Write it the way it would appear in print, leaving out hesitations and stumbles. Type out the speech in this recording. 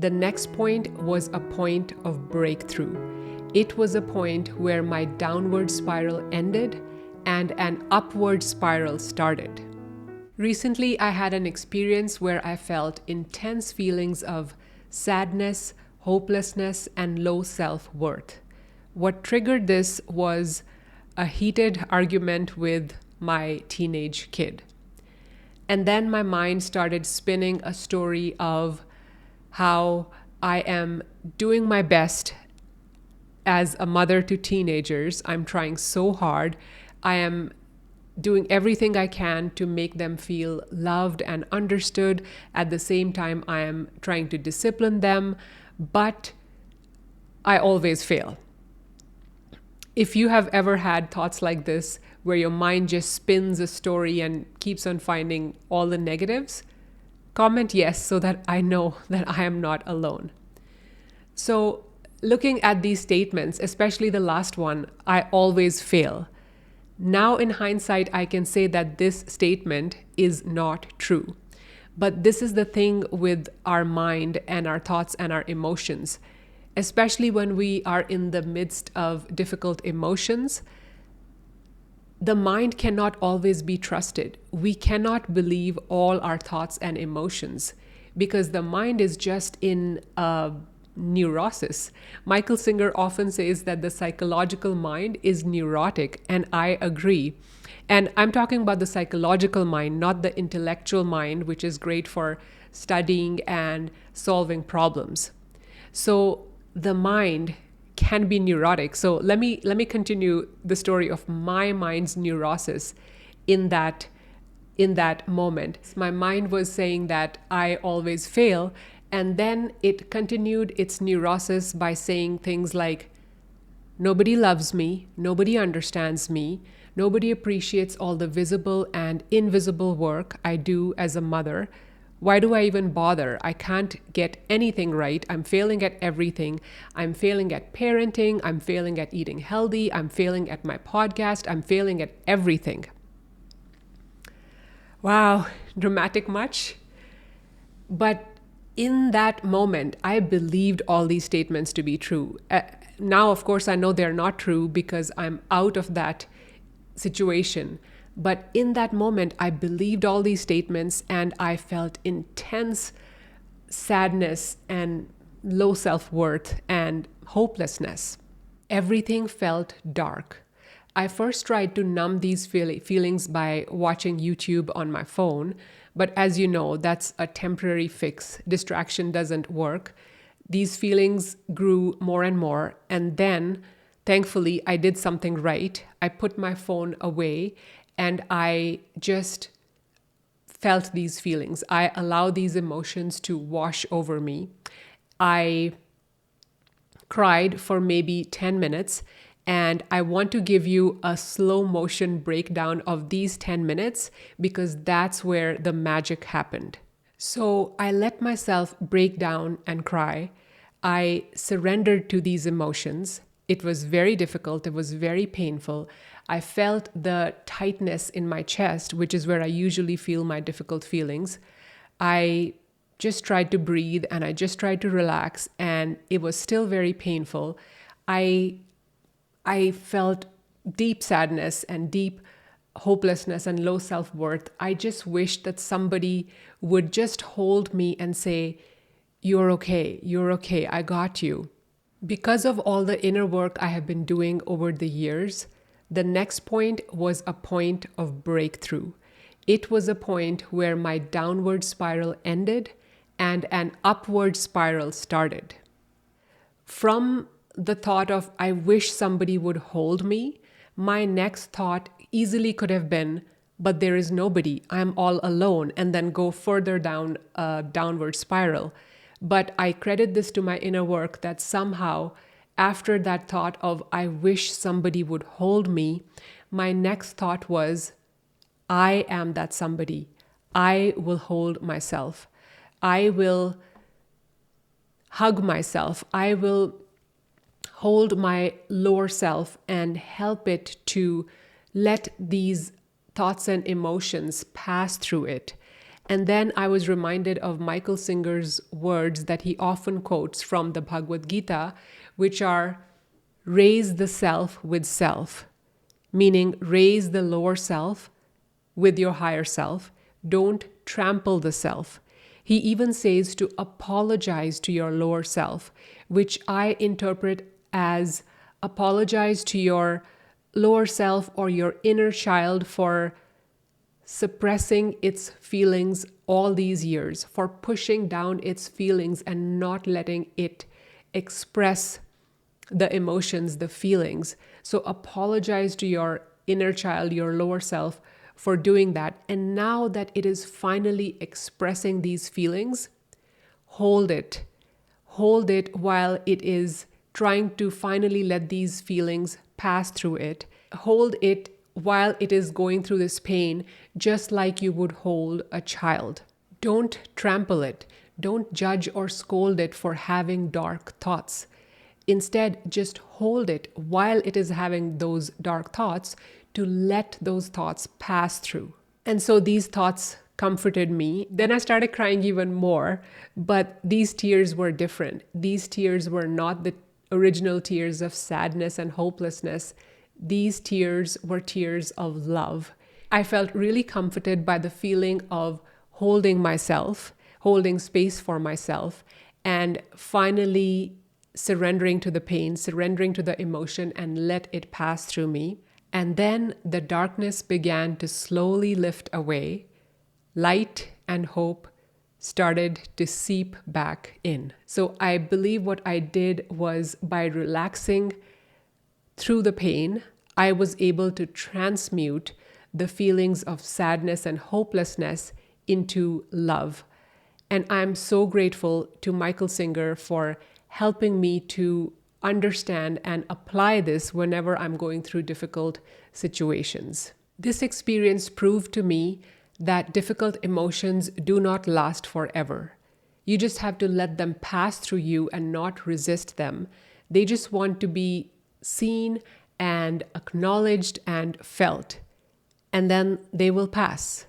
The next point was a point of breakthrough. It was a point where my downward spiral ended and an upward spiral started. Recently, I had an experience where I felt intense feelings of sadness, hopelessness, and low self-worth. What triggered this was a heated argument with my teenage kid. And then my mind started spinning a story of how I am doing my best as a mother to teenagers. I'm trying so hard. I am doing everything I can to make them feel loved and understood. At the same time, I am trying to discipline them, but I always fail. If you have ever had thoughts like this, where your mind just spins a story and keeps on finding all the negatives, comment yes so that I know that I am not alone. So, looking at these statements, especially the last one, I always fail. Now, in hindsight, I can say that this statement is not true. But this is the thing with our mind and our thoughts and our emotions. Especially when we are in the midst of difficult emotions, the mind cannot always be trusted. We cannot believe all our thoughts and emotions because the mind is just in a neurosis. Michael Singer often says that the psychological mind is neurotic, and I agree. And I'm talking about the psychological mind, not the intellectual mind, which is great for studying and solving problems. So the mind can be neurotic. So let me continue the story of my mind's neurosis in that moment. My mind was saying that I always fail, and then it continued its neurosis by saying things like, nobody loves me, nobody understands me, nobody appreciates all the visible and invisible work I do as a mother. Why do I even bother? I can't get anything right. I'm failing at everything. I'm failing at parenting. I'm failing at eating healthy. I'm failing at my podcast. I'm failing at everything. Wow, dramatic much? But in that moment, I believed all these statements to be true. Now, of course, I know they're not true because I'm out of that situation. But in that moment, I believed all these statements and I felt intense sadness and low self-worth and hopelessness. Everything felt dark. I first tried to numb these feelings by watching YouTube on my phone, but as you know, that's a temporary fix. Distraction doesn't work. These feelings grew more and more, and then, thankfully, I did something right. I put my phone away and I just felt these feelings. I allowed these emotions to wash over me. I cried for maybe 10 minutes, and I want to give you a slow motion breakdown of these 10 minutes because that's where the magic happened. So I let myself break down and cry. I surrendered to these emotions. It was very difficult. It was very painful. I felt the tightness in my chest, which is where I usually feel my difficult feelings. I just tried to breathe and I just tried to relax, and it was still very painful. I felt deep sadness and deep hopelessness and low self-worth. I just wished that somebody would just hold me and say, you're okay, I got you. Because of all the inner work I have been doing over the years, the next point was a point of breakthrough. It was a point where my downward spiral ended and an upward spiral started. From the thought of, I wish somebody would hold me, my next thought easily could have been, but there is nobody, I'm all alone, and then go further down a downward spiral. But I credit this to my inner work that somehow, after that thought of, I wish somebody would hold me, my next thought was, I am that somebody. I will hold myself. I will hug myself. I will hold my lower self and help it to let these thoughts and emotions pass through it. And then I was reminded of Michael Singer's words that he often quotes from the Bhagavad Gita, which are raise the self with self, meaning raise the lower self with your higher self. Don't trample the self. He even says to apologize to your lower self, which I interpret as apologize to your lower self or your inner child for suppressing its feelings all these years, for pushing down its feelings and not letting it express the emotions, the feelings. So apologize to your inner child, your lower self, for doing that. And now that it is finally expressing these feelings, hold it. Hold it while it is trying to finally let these feelings pass through it. Hold it while it is going through this pain, just like you would hold a child. Don't trample it. Don't judge or scold it for having dark thoughts. Instead, just hold it while it is having those dark thoughts to let those thoughts pass through. And so these thoughts comforted me. Then I started crying even more, but these tears were different. These tears were not the original tears of sadness and hopelessness. These tears were tears of love. I felt really comforted by the feeling of holding myself, holding space for myself, and finally surrendering to the pain, surrendering to the emotion, and let it pass through me. And then the darkness began to slowly lift away. Light and hope started to seep back in. So I believe what I did was, by relaxing through the pain, I was able to transmute the feelings of sadness and hopelessness into love. And I'm so grateful to Michael Singer for helping me to understand and apply this whenever I'm going through difficult situations. This experience proved to me that difficult emotions do not last forever. You just have to let them pass through you and not resist them. They just want to be seen and acknowledged and felt, and then they will pass.